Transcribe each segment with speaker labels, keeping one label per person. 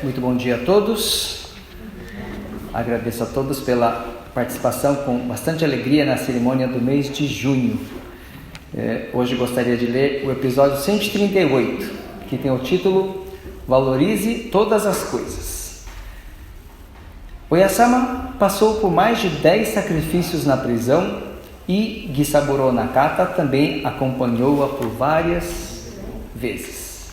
Speaker 1: Muito bom dia a todos. Agradeço a todos pela participação com bastante alegria na cerimônia do mês de junho. Hoje gostaria de ler o episódio 138, que tem o título Valorize Todas as Coisas. Oyasama passou por mais de 10 sacrifícios na prisão e Gisaburo Nakata também acompanhou-a por várias vezes.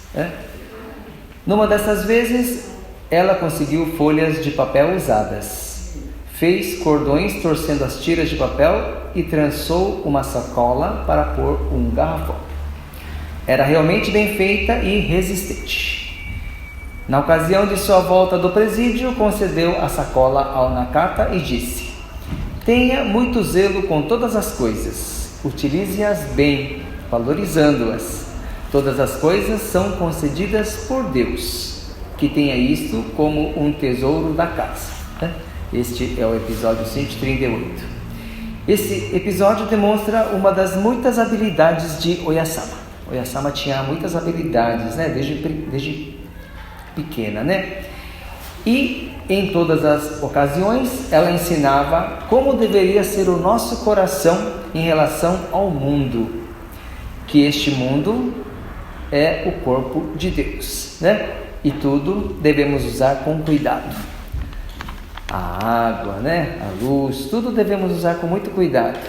Speaker 1: Numa dessas vezes, ela conseguiu folhas de papel usadas, fez cordões torcendo as tiras de papel e trançou uma sacola para pôr um garrafão. Era realmente bem feita e resistente. Na ocasião de sua volta do presídio, concedeu a sacola ao Nakata e disse: tenha muito zelo com todas as coisas, utilize-as bem, valorizando-as. Todas as coisas são concedidas por Deus, que tenha isto como um tesouro da casa. Este é o episódio 138. Esse episódio demonstra uma das muitas habilidades de Oyasama. Oyasama tinha muitas habilidades, desde pequena, E em todas as ocasiões ela ensinava como deveria ser o nosso coração em relação ao mundo, que este mundo é o corpo de Deus, E tudo devemos usar com cuidado. A água, a luz, tudo devemos usar com muito cuidado.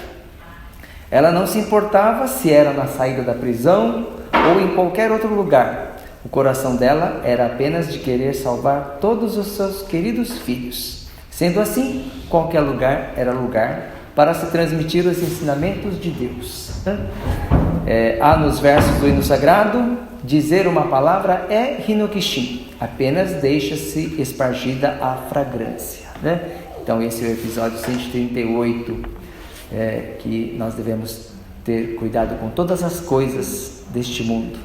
Speaker 1: Ela não se importava se era na saída da prisão ou em qualquer outro lugar. O coração dela era apenas de querer salvar todos os seus queridos filhos. Sendo assim, qualquer lugar era lugar para se transmitir os ensinamentos de Deus. Há nos versos do hino sagrado: dizer uma palavra é hinokishin, apenas deixa-se espargida a fragrância. Então esse é o episódio 138, que nós devemos ter cuidado com todas as coisas deste mundo.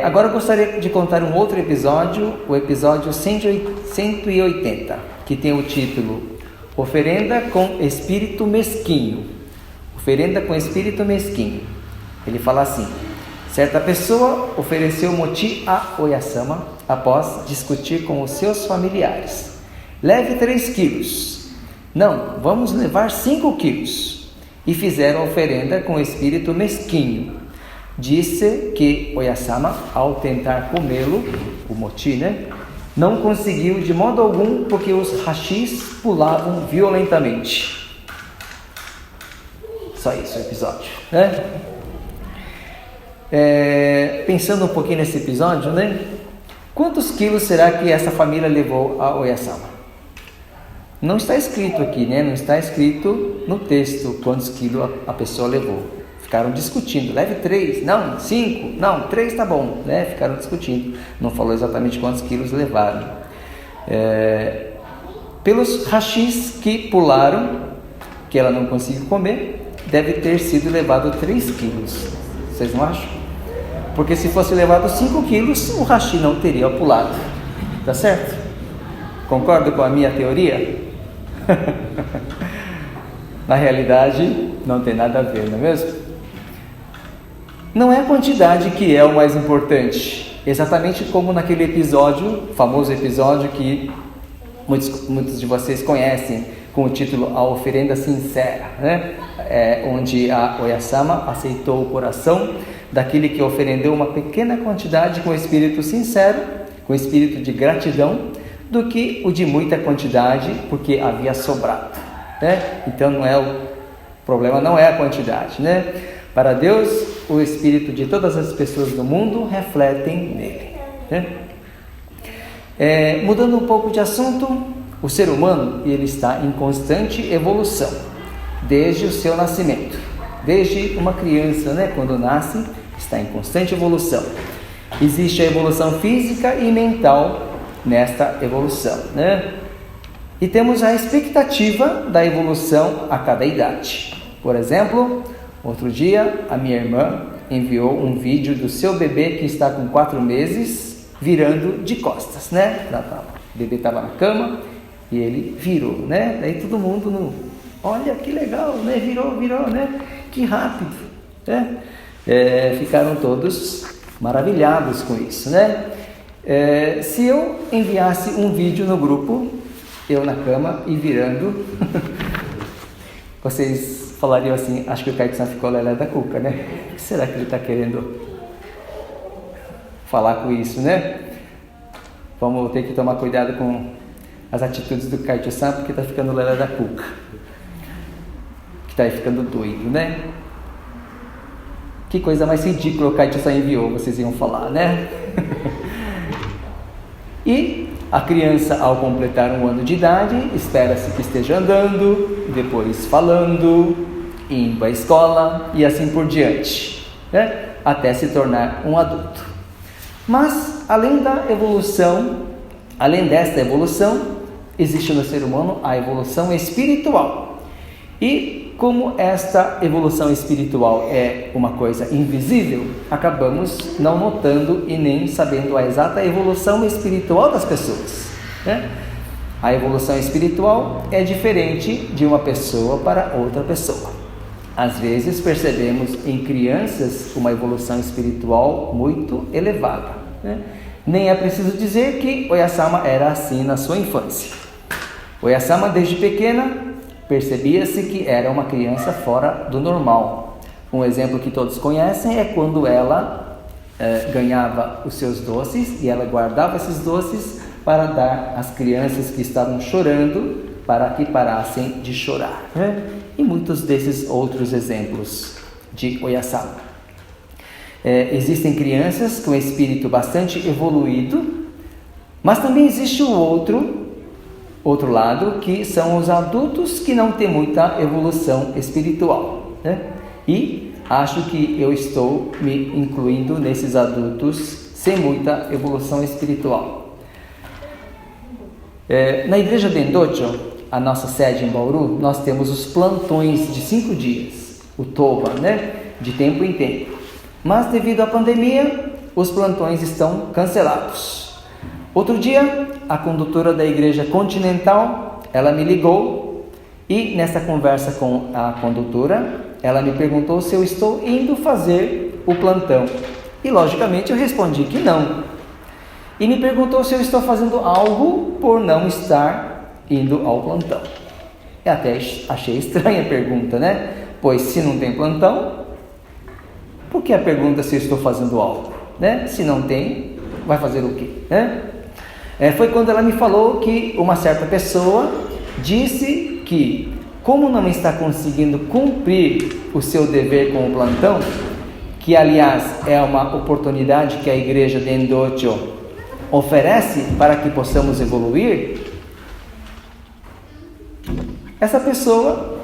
Speaker 1: Agora eu gostaria de contar um outro episódio, o episódio 180, que tem o título Oferenda com Espírito Mesquinho. Oferenda com Espírito Mesquinho. Ele fala assim: certa pessoa ofereceu moti a Oyasama após discutir com os seus familiares. Leve 3 quilos. Não, vamos levar 5 quilos. E fizeram a oferenda com espírito mesquinho. Disse que Oyasama, ao tentar comê-lo, o moti, não conseguiu de modo algum porque os hashis pulavam violentamente. Só isso o episódio, Pensando um pouquinho nesse episódio, quantos quilos será que essa família levou a Oyasama? Não está escrito aqui, não está escrito no texto quantos quilos a pessoa levou. Ficaram discutindo, leve 3, não, 5, não, 3 está bom, Ficaram discutindo, não falou exatamente quantos quilos levaram. Pelos hashis que pularam, que ela não conseguiu comer, deve ter sido levado 3 quilos. Vocês não acham? Porque se fosse levado 5 quilos, o hashi não teria pulado. Tá certo? Concorda com a minha teoria? Na realidade, não tem nada a ver, não é mesmo? Não é a quantidade que é o mais importante. Exatamente como naquele episódio, famoso episódio que muitos de vocês conhecem, com o título A Oferenda Sincera, onde a Oyasama aceitou o coração daquele que oferendeu uma pequena quantidade com espírito sincero, com espírito de gratidão, do que o de muita quantidade, porque havia sobrado. Então o problema não é a quantidade. Para Deus, o espírito de todas as pessoas do mundo refletem nele. Mudando um pouco de assunto, o ser humano ele está em constante evolução, desde o seu nascimento. Desde uma criança, quando nasce, está em constante evolução. Existe a evolução física e mental nesta evolução. E temos a expectativa da evolução a cada idade. Por exemplo, outro dia a minha irmã enviou um vídeo do seu bebê que está com 4 meses virando de costas. O bebê estava na cama e ele virou, Daí todo mundo, olha que legal, virou, que rápido, Ficaram todos maravilhados com isso, Se eu enviasse um vídeo no grupo, eu na cama e virando, vocês falariam assim, acho que o Kaique-san ficou lelé da cuca, né? O que será que ele está querendo falar com isso, né? Vamos ter que tomar cuidado com as atitudes do Kaique-san, porque está ficando lelé da cuca. Que está ficando doido, né? Que coisa mais ridícula o Kaique-san enviou, vocês iam falar, né? E a criança, ao completar 1 ano de idade, espera-se que esteja andando, depois falando, indo à escola e assim por diante, né? Até se tornar um adulto. Mas, além desta evolução, existe no ser humano a evolução espiritual. E como esta evolução espiritual é uma coisa invisível, acabamos não notando e nem sabendo a exata evolução espiritual das pessoas, né? A evolução espiritual é diferente de uma pessoa para outra pessoa. Às vezes percebemos em crianças uma evolução espiritual muito elevada, né? Nem é preciso dizer que Oyasama era assim na sua infância. Oyasama, desde pequena, percebia-se que era uma criança fora do normal. Um exemplo que todos conhecem é quando ela ganhava os seus doces e ela guardava esses doces para dar às crianças que estavam chorando, para que parassem de chorar, né? E muitos desses outros exemplos de Oyasama. Existem crianças com espírito bastante evoluído, mas também existe o outro lado, que são os adultos que não têm muita evolução espiritual, né? E acho que eu estou me incluindo nesses adultos sem muita evolução espiritual. Na igreja Dendocho, a nossa sede em Bauru, nós temos os plantões de 5 dias, o Toba, né? De tempo em tempo. Mas devido à pandemia, os plantões estão cancelados. Outro dia, a condutora da igreja continental, ela me ligou e nessa conversa com a condutora, ela me perguntou se eu estou indo fazer o plantão. E logicamente eu respondi que não. E me perguntou se eu estou fazendo algo por não estar indo ao plantão. Eu até achei estranha a pergunta, né? Pois se não tem plantão, por que a pergunta se eu estou fazendo algo, né? Se não tem, vai fazer o quê, né? Foi quando ela me falou que uma certa pessoa disse que, como não está conseguindo cumprir o seu dever com o plantão, que aliás é uma oportunidade que a igreja de Dendocho oferece para que possamos evoluir, essa pessoa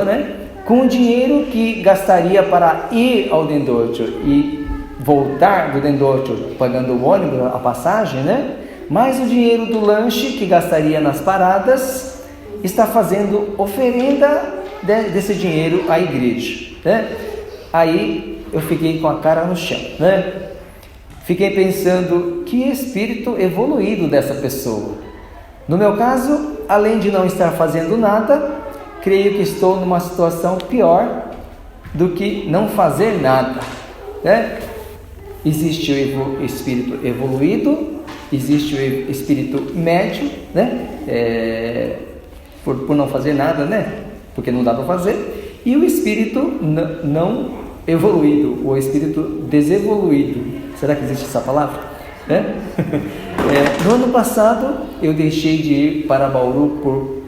Speaker 1: né, com o dinheiro que gastaria para ir ao Dendocho e voltar do Dendocho pagando o ônibus, a passagem, né, mais o dinheiro do lanche que gastaria nas paradas, está fazendo oferenda desse dinheiro à igreja, né? Aí eu fiquei com a cara no chão, né? Fiquei pensando, que espírito evoluído dessa pessoa. No meu caso, além de não estar fazendo nada, creio que estou numa situação pior do que não fazer nada, né? Existe o espírito evoluído, existe o espírito médio, né? Por não fazer nada, né? Porque não dá para fazer. E o espírito não evoluído, o espírito desevoluído. Será que existe essa palavra? No ano passado, eu deixei de ir para Bauru por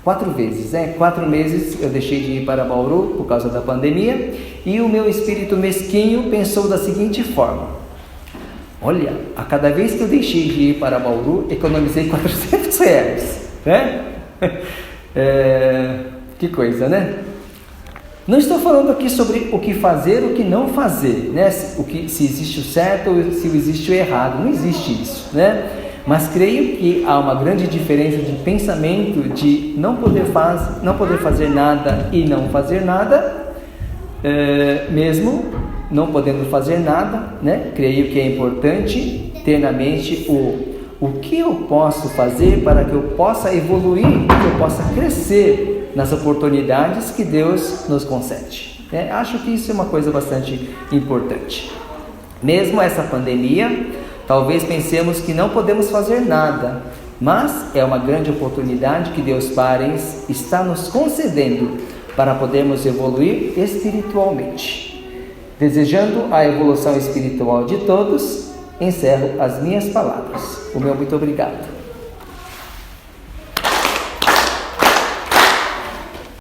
Speaker 1: 4 vezes, 4 meses eu deixei de ir para Bauru por causa da pandemia, e o meu espírito mesquinho pensou da seguinte forma: olha, a cada vez que eu deixei de ir para Bauru, economizei R$400, né? Que coisa, né? Não estou falando aqui sobre o que fazer, o que não fazer, né? Se existe o certo ou se existe o errado, não existe isso, né? Mas creio que há uma grande diferença de pensamento de não poder fazer nada e não fazer nada, mesmo não podendo fazer nada, né? Creio que é importante ter na mente o que eu posso fazer para que eu possa evoluir, que eu possa crescer nas oportunidades que Deus nos concede. Acho que isso é uma coisa bastante importante. Mesmo essa pandemia, talvez pensemos que não podemos fazer nada, mas é uma grande oportunidade que Deus Pai está nos concedendo para podermos evoluir espiritualmente. Desejando a evolução espiritual de todos, encerro as minhas palavras. O meu muito obrigado.